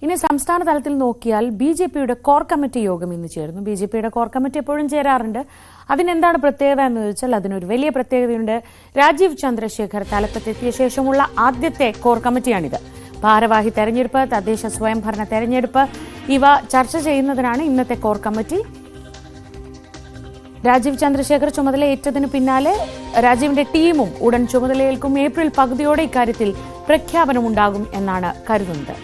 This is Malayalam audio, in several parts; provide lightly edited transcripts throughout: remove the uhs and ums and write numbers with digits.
ഇനി സംസ്ഥാന തലത്തിൽ നോക്കിയാൽ ബി.ജെ.പിയുടെ കോർ കമ്മിറ്റി യോഗം ഇന്ന് ചേർന്നു. ബി.ജെ.പിയുടെ കോർ കമ്മിറ്റി എപ്പോഴും ചേരാറുണ്ട്. അതിനെന്താണ് പ്രത്യേകത എന്ന് ചോദിച്ചാൽ അതിനൊരു വലിയ പ്രത്യേകതയുണ്ട്. രാജീവ് ചന്ദ്രശേഖർ തലപ്പത്തെത്തിയ ശേഷമുള്ള ആദ്യത്തെ കോർ കമ്മിറ്റിയാണിത്. ഭാരവാഹി തെരഞ്ഞെടുപ്പ്, തദ്ദേശ സ്വയംഭരണ തെരഞ്ഞെടുപ്പ് ഇവ ചർച്ച ചെയ്യുന്നതിനാണ് ഇന്നത്തെ കോർ കമ്മിറ്റി. രാജീവ് ചന്ദ്രശേഖർ ചുമതലയേറ്റതിനു പിന്നാലെ രാജീവിന്റെ ടീമും ഉടൻ ചുമതലയേൽക്കും. ഏപ്രിൽ പകുതിയോടെ ഇക്കാര്യത്തിൽ പ്രഖ്യാപനമുണ്ടാകും എന്നാണ് കരുതുന്നത്.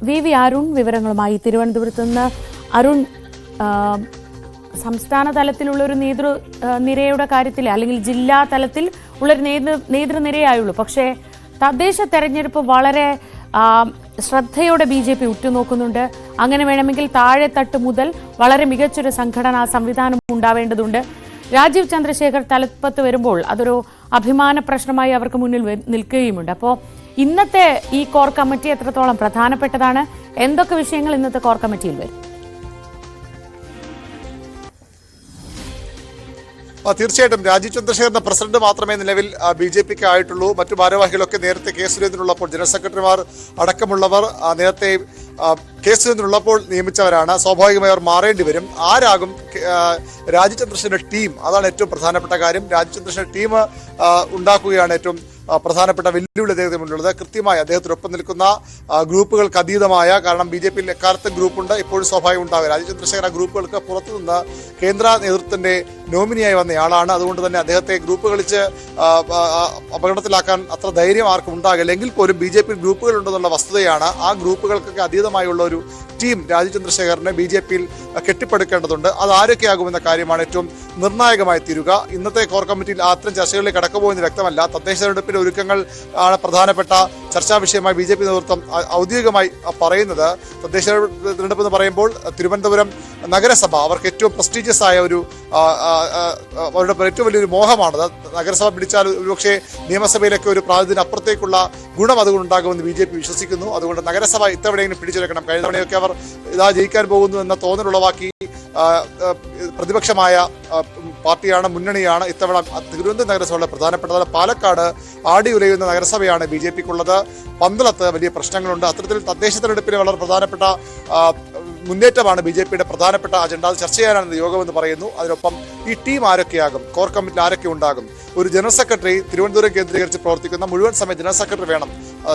വി അരുൺ വിവരങ്ങളുമായി തിരുവനന്തപുരത്ത് നിന്ന്. അരുൺ, സംസ്ഥാന തലത്തിലുള്ള ഒരു നേതൃനിരയുടെ കാര്യത്തിൽ അല്ലെങ്കിൽ ജില്ലാ തലത്തിൽ ഉള്ളൊരു നേതൃനിരയായുള്ളൂ. പക്ഷേ തദ്ദേശ തെരഞ്ഞെടുപ്പ് വളരെ ശ്രദ്ധയോടെ ബി.ജെ.പി ഉറ്റുനോക്കുന്നുണ്ട്. അങ്ങനെ വേണമെങ്കിൽ താഴെത്തട്ട് മുതൽ വളരെ മികച്ചൊരു സംഘടനാ സംവിധാനം ഉണ്ടാവേണ്ടതുണ്ട്. രാജീവ് ചന്ദ്രശേഖർ തലപ്പത്ത് വരുമ്പോൾ അതൊരു അഭിമാന പ്രശ്നമായി അവർക്ക് മുന്നിൽ നിൽക്കുകയുമുണ്ട്. അപ്പോൾ ഇന്നത്തെ ഈ കോർ കമ്മിറ്റി എത്രത്തോളം പ്രധാനപ്പെട്ടതാണ്? എന്തൊക്കെ വിഷയങ്ങൾ ഇന്നത്തെ കോർ കമ്മിറ്റിയിൽ വരും? തീർച്ചയായിട്ടും രാജീവ് ചന്ദ്രശേഖരന്റെ പ്രസിഡന്റ് മാത്രമേ നിലവിൽ ബി.ജെ.പിക്ക് ആയിട്ടുള്ളൂ. മറ്റു ഭാരവാഹികളൊക്കെ നേരത്തെ കെ സുരേന്ദ്രനുള്ളപ്പോൾ ജനറൽ സെക്രട്ടറിമാർ അടക്കമുള്ളവർ നേരത്തെ കെ സുരേന്ദ്രനുള്ളപ്പോൾ നിയമിച്ചവരാണ്. സ്വാഭാവികമായി അവർ മാറേണ്ടി വരും. ആരാകും രാജീവ് ചന്ദ്രശേഖരന്റെ ടീം? അതാണ് ഏറ്റവും പ്രധാനപ്പെട്ട കാര്യം. രാജീവ് ചന്ദ്രശേഖരന്റെ ടീം ഉണ്ടാക്കുകയാണ് ഏറ്റവും പ്രധാനപ്പെട്ട വെല്ലുവിളി അദ്ദേഹത്തിന് മുന്നിലുള്ളത്. കൃത്യമായി അദ്ദേഹത്തിനൊപ്പം നിൽക്കുന്ന ഗ്രൂപ്പുകൾക്ക് അതീതമായ, കാരണം ബി.ജെ.പിയിൽ എക്കാലത്ത് ഗ്രൂപ്പുണ്ട്, ഇപ്പോഴും സ്വാഭാവികം ഉണ്ടാവുക. രാജീവ് ചന്ദ്രശേഖർ ആ ഗ്രൂപ്പുകൾക്ക് പുറത്തുനിന്ന് കേന്ദ്ര നേതൃത്വത്തിന്റെ നോമിനിയായി വന്നയാളാണ്. അതുകൊണ്ട് തന്നെ അദ്ദേഹത്തെ ഗ്രൂപ്പ് കളിച്ച് അപകടത്തിലാക്കാൻ അത്ര ധൈര്യം ആർക്കും ഉണ്ടാകില്ല. എങ്കിൽ പോലും ബി.ജെ.പിയിൽ ഗ്രൂപ്പുകൾ ഉണ്ടെന്നുള്ള വസ്തുതയാണ്. ആ ഗ്രൂപ്പുകൾക്കൊക്കെ അതീതമായുള്ള ഒരു ടീം രാജീവ് ചന്ദ്രശേഖറിനെ ബി.ജെ.പിയിൽ കെട്ടിപ്പടുക്കേണ്ടതുണ്ട്. അത് ആരൊക്കെയാകുമെന്ന കാര്യമാണ് ഏറ്റവും നിർണായകമായി തീരുക. ഇന്നത്തെ കോർ കമ്മിറ്റിയിൽ അത്തരം ചർച്ചകളിലേക്ക് കടക്കുപോയെന്ന് വ്യക്തമല്ല. തദ്ദേശ തെരഞ്ഞെടുപ്പിന്റെ ഒരുക്കങ്ങൾ ആണ് പ്രധാനപ്പെട്ട ചർച്ചാ വിഷയമായി ബി.ജെ.പി നേതൃത്വം ഔദ്യോഗികമായി പറയുന്നത്. തദ്ദേശ തെരഞ്ഞെടുപ്പ് എന്ന് പറയുമ്പോൾ തിരുവനന്തപുരം നഗരസഭ അവർക്ക് ഏറ്റവും പ്രസ്റ്റീജിയസ് ആയ അവരുടെ ഏറ്റവും വലിയൊരു മോഹമാണത്. നഗരസഭ പിടിച്ചാൽ ഒരുപക്ഷെ നിയമസഭയിലൊക്കെ ഒരു പ്രാതിനിധ്യം അപ്പുറത്തേക്കുള്ള ഗുണം അതുകൊണ്ടുണ്ടാകുമെന്ന് ബി.ജെ.പി വിശ്വസിക്കുന്നു. അതുകൊണ്ട് നഗരസഭ ഇത്തവണയെങ്കിലും പിടിച്ചെടുക്കണം. കഴിഞ്ഞ തവണയൊക്കെ അവർ ജയിക്കാൻ പോകുന്നു എന്ന തോന്നലുളവാക്കി പ്രതിപക്ഷമായ പാർട്ടിയാണ്, മുന്നണിയാണ്. ഇത്തവണ തിരുവനന്തപുരം നഗരസഭയുടെ പ്രധാനപ്പെട്ടത്. പാലക്കാട് ആടി ഉലയുന്ന നഗരസഭയാണ് ബി.ജെ.പിക്കുള്ളത്. പന്തളത്ത് വലിയ പ്രശ്നങ്ങളുണ്ട്. അത്തരത്തിൽ തദ്ദേശ തെരഞ്ഞെടുപ്പിലെ വളരെ പ്രധാനപ്പെട്ട മുന്നേറ്റമാണ് ബി.ജെ.പിയുടെ പ്രധാനപ്പെട്ട അജണ്ട. അത് ചർച്ച ചെയ്യാനാണ് യോഗമെന്ന് പറയുന്നു. അതിനൊപ്പം ഈ ടീം ആരൊക്കെയാകും, കോർ കമ്മിറ്റിയിൽ ആരൊക്കെ ഉണ്ടാകും? ഒരു ജനറൽ സെക്രട്ടറി, തിരുവനന്തപുരം കേന്ദ്രീകരിച്ച് പ്രവർത്തിക്കുന്ന മുഴുവൻ സമയം ജനറൽ സെക്രട്ടറി വേണം.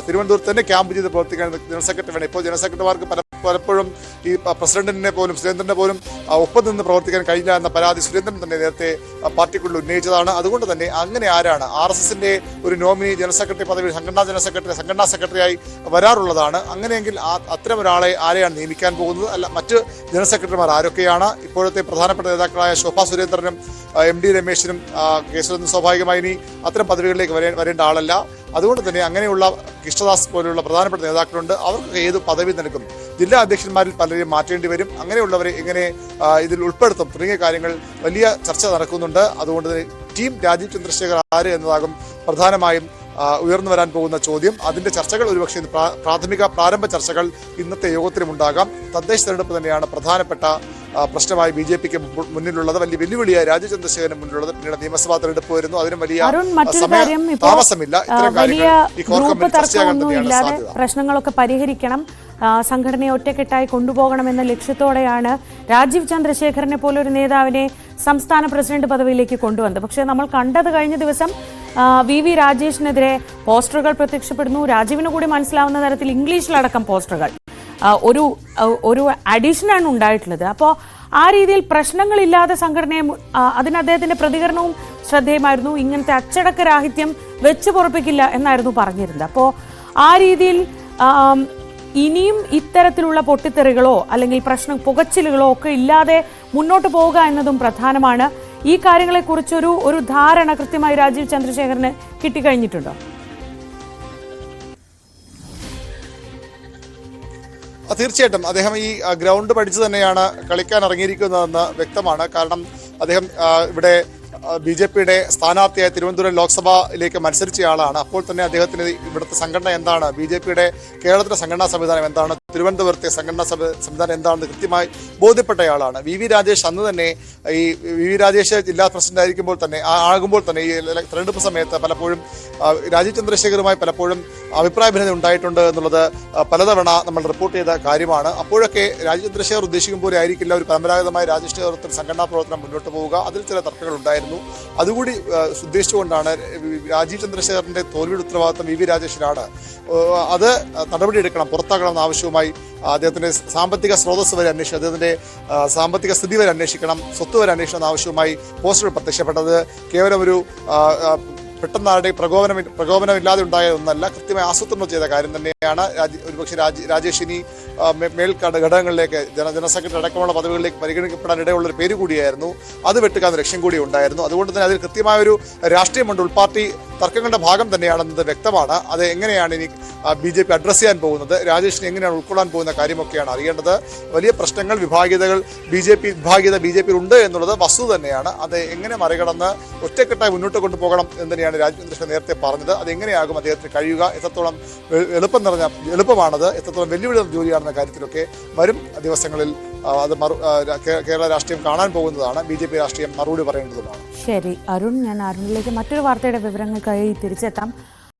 തിരുവനന്തപുരത്ത് തന്നെ ക്യാമ്പ് ചെയ്ത് പ്രവർത്തിക്കാൻ ജനറൽ സെക്രട്ടറി വേണം. ഇപ്പോൾ ജനറൽ സെക്രട്ടറിമാർക്ക് പലപ്പോഴും ഈ പ്രസിഡന്റിനെ പോലും സുരേന്ദ്രനെ പോലും ഒപ്പം നിന്ന് പ്രവർത്തിക്കാൻ കഴിഞ്ഞില്ല എന്ന പരാതി സുരേന്ദ്രൻ തന്നെ നേരത്തെ പാർട്ടിക്കുള്ളിൽ ഉന്നയിച്ചതാണ്. അതുകൊണ്ട് തന്നെ അങ്ങനെ ആരാണ് RSSന്റെ ഒരു നോമിനി ജനറൽ സെക്രട്ടറി പദവി സംഘടനാ സെക്രട്ടറിയായി വരാറുള്ളതാണ്. അങ്ങനെയെങ്കിൽ അത്തരം ഒരാളെ ആരെയാണ് നിയമിക്കാൻ പോകുന്നത്? അല്ല, മറ്റ് ജനറൽ സെക്രട്ടറിമാർ ആരൊക്കെയാണ്? ഇപ്പോഴത്തെ പ്രധാനപ്പെട്ട നേതാക്കളായ ശോഭാ സുരേന്ദ്രനും MD രമേശിനും കെ സുരേന്ദ്രൻ സ്വാഭാവികമായി ഇനി അത്തരം പദവികളിലേക്ക് വരേണ്ട ആളല്ല. അതുകൊണ്ട് തന്നെ അങ്ങനെയുള്ള കൃഷ്ണദാസ് പോലെയുള്ള പ്രധാനപ്പെട്ട നേതാക്കളുണ്ട്. അവർക്ക് ഏത് പദവി നൽകും? ജില്ലാ അധ്യക്ഷന്മാരിൽ പലരെയും മാറ്റേണ്ടി വരും. അങ്ങനെയുള്ളവരെ എങ്ങനെ ഇതിൽ ഉൾപ്പെടുത്തും തുടങ്ങിയ കാര്യങ്ങൾ വലിയ ചർച്ച നടക്കുന്നുണ്ട്. അതുകൊണ്ട് തന്നെ ടീം രാജീവ് ചന്ദ്രശേഖർ ആര് എന്നതാകും പ്രധാനമായും ഉയർന്നു വരാൻ പോകുന്ന ചോദ്യം. അതിന്റെ ചർച്ചകൾ ഒരുപക്ഷെ പ്രാരംഭ ചർച്ചകൾ ഇന്നത്തെ യോഗത്തിലും ഉണ്ടാകാം. തദ്ദേശ തെരഞ്ഞെടുപ്പ് തന്നെയാണ് പ്രധാനപ്പെട്ട പ്രശ്നമായി ബി.ജെ.പിക്ക് മുന്നിലുള്ളത്. വലിയ വെല്ലുവിളിയായി രാജീവ് ചന്ദ്രശേഖരന് മുന്നിലുള്ളത്. പിന്നീട് നിയമസഭാ തെരഞ്ഞെടുപ്പ് വരുന്നു. അതിനും വലിയ താമസമില്ല. ഇത്തരം കാര്യങ്ങൾ ഈ കോർ കമ്മിറ്റി ചർച്ചയാകാൻ തന്നെയാണ് സാധ്യത. പ്രശ്നങ്ങളൊക്കെ പരിഹരിക്കണം, സംഘടനയെ ഒറ്റക്കെട്ടായി കൊണ്ടുപോകണമെന്ന ലക്ഷ്യത്തോടെയാണ് രാജീവ് ചന്ദ്രശേഖരനെ പോലൊരു നേതാവിനെ സംസ്ഥാന പ്രസിഡന്റ് പദവിയിലേക്ക് കൊണ്ടുവന്നത്. പക്ഷേ നമ്മൾ കണ്ടത് കഴിഞ്ഞ ദിവസം വി രാജേഷിനെതിരെ പോസ്റ്ററുകൾ പ്രത്യക്ഷപ്പെടുന്നു. രാജീവിന് കൂടി മനസ്സിലാവുന്ന തരത്തിൽ ഇംഗ്ലീഷിലടക്കം പോസ്റ്ററുകൾ, ഒരു അഡീഷനാണ് ഉണ്ടായിട്ടുള്ളത്. അപ്പോൾ ആ രീതിയിൽ പ്രശ്നങ്ങളില്ലാതെ സംഘടനയെ അതിന് അദ്ദേഹത്തിന്റെ പ്രതികരണവും ശ്രദ്ധേയമായിരുന്നു. ഇങ്ങനത്തെ അച്ചടക്ക രാഹിത്യം വെച്ച് പൊറപ്പിക്കില്ല എന്നായിരുന്നു പറഞ്ഞിരുന്നത്. അപ്പോൾ ആ രീതിയിൽ ഇനിയും ഇത്തരത്തിലുള്ള പൊട്ടിത്തെറികളോ അല്ലെങ്കിൽ പുകച്ചിലുകളോ ഒക്കെ ഇല്ലാതെ മുന്നോട്ട് പോവുക എന്നതും പ്രധാനമാണ്. ഈ കാര്യങ്ങളെക്കുറിച്ചൊരു ധാരണ കൃത്യമായി രാജീവ് ചന്ദ്രശേഖരന് കിട്ടിക്കഴിഞ്ഞിട്ടുണ്ടോ? തീർച്ചയായിട്ടും അദ്ദേഹം ഈ ഗ്രൗണ്ട് പഠിച്ചു തന്നെയാണ് കളിക്കാൻ ഇറങ്ങിയിരിക്കുന്നതെന്ന് വ്യക്തമാണ്. കാരണം അദ്ദേഹം ഇവിടെ ബി.ജെ.പിയുടെ സ്ഥാനാർത്ഥിയായി തിരുവനന്തപുരം ലോക്സഭയിലേക്ക് മത്സരിച്ചയാളാണ്. അപ്പോൾ തന്നെ അദ്ദേഹത്തിന് ഇവിടുത്തെ സംഘടന എന്താണ്, ബി.ജെ.പിയുടെ കേരളത്തിലെ സംഘടനാ സംവിധാനം എന്താണ്, തിരുവനന്തപുരത്തെ സംഘടനാ സംവിധാനം എന്താണെന്ന് കൃത്യമായി ബോധ്യപ്പെട്ടയാളാണ്. വി രാജേഷ് അന്ന് തന്നെ ഈ വി രാജേഷ് ജില്ലാ പ്രസിഡന്റ് ആകുമ്പോൾ തന്നെ ഈ തെരഞ്ഞെടുപ്പ് സമയത്ത് പലപ്പോഴും രാജീവ് ചന്ദ്രശേഖറുമായി പലപ്പോഴും അഭിപ്രായ ഭിന്നത ഉണ്ടായിട്ടുണ്ട് എന്നുള്ളത് പലതവണ നമ്മൾ റിപ്പോർട്ട് ചെയ്ത കാര്യമാണ്. അപ്പോഴൊക്കെ രാജീവ് ചന്ദ്രശേഖർ ഉദ്ദേശിക്കും പോലെ ആയിരിക്കില്ല ഒരു പരമ്പരാഗതമായ രാജേഷ് നേതൃത്വത്തിൽ സംഘടനാ പ്രവർത്തനം മുന്നോട്ട് പോവുക. അതിൽ ചില തർക്കങ്ങൾ ഉണ്ടായിരുന്നു. അതുകൂടി ഉദ്ദേശിച്ചുകൊണ്ടാണ് രാജീവ് ചന്ദ്രശേഖറിന്റെ തോൽവിയുടെ ഉത്തരവാദിത്വം വി രാജേഷിനാണ്. അത് നടപടിയെടുക്കണം, പുറത്താക്കണം എന്ന ആവശ്യവുമായി അദ്ദേഹത്തിന്റെ സാമ്പത്തിക സ്രോതസ് വരെ അന്വേഷിക്കണം, അദ്ദേഹത്തിന്റെ സാമ്പത്തിക സ്ഥിതി വരെ അന്വേഷിക്കണം, സ്വത്ത് വരെ അന്വേഷണം എന്ന ആവശ്യവുമായി പോസ്റ്ററിൽ പ്രത്യക്ഷപ്പെട്ടത് കേവലം ഒരു പെട്ടെന്നാരുടെ പ്രകോപനമില്ലാതെ ഉണ്ടായ ഒന്നല്ല, കൃത്യമായി ആസൂത്രണം ചെയ്ത കാര്യം തന്നെയാണ്. ഒരുപക്ഷെ രാജേഷ് ഇനി ഘടകങ്ങളിലേക്ക് ജനറൽ സെക്രട്ടറി അടക്കമുള്ള പദവികളിലേക്ക് പരിഗണിക്കപ്പെടാൻ ഇടയുള്ള ഒരു പേര് കൂടിയായിരുന്നു. അത് വെട്ടുകാന്ന് ലക്ഷ്യം കൂടി ഉണ്ടായിരുന്നു. അതുകൊണ്ട് തന്നെ അതിൽ കൃത്യമായൊരു രാഷ്ട്രീയമുണ്ട്, ഉൾപാർട്ടി തർക്കങ്ങളുടെ ഭാഗം തന്നെയാണെന്നത് വ്യക്തമാണ്. അത് എങ്ങനെയാണ് ഇനി BJP അഡ്രസ്സ് ചെയ്യാൻ പോകുന്നത്, രാജേഷിനെ എങ്ങനെയാണ് ഉൾക്കൊള്ളാൻ പോകുന്ന കാര്യമൊക്കെയാണ് അറിയേണ്ടത്. വലിയ പ്രശ്നങ്ങൾ, വിഭാഗീയതകൾ BJP ഉണ്ട് എന്നുള്ളത് വസ്തുത തന്നെയാണ്. അത് എങ്ങനെ മറികടന്ന് ഒറ്റക്കെട്ടായി മുന്നോട്ട് കൊണ്ടുപോകണം എന്ന് തന്നെയാണ് രാജീവ് ചന്ദ്രശേഖർ നേരത്തെ പറഞ്ഞത്. അതെങ്ങനെയാകും അദ്ദേഹത്തിന് കഴിയുക, എത്രത്തോളം എളുപ്പമാണത്, എത്രത്തോളം വെല്ലുവിളി ജോലിയാണെന്ന കാര്യത്തിലൊക്കെ വരും ദിവസങ്ങളിൽ അത് കേരള രാഷ്ട്രീയം കാണാൻ പോകുന്നതാണ്. BJP രാഷ്ട്രീയം മറുപടി പറയേണ്ടതുമാണ്. ശരി അരുൺ, ഞാൻ അരുണിലേക്ക് മറ്റൊരു വാർത്തയുടെ വിവരങ്ങൾക്കായി തിരിച്ചെത്താം.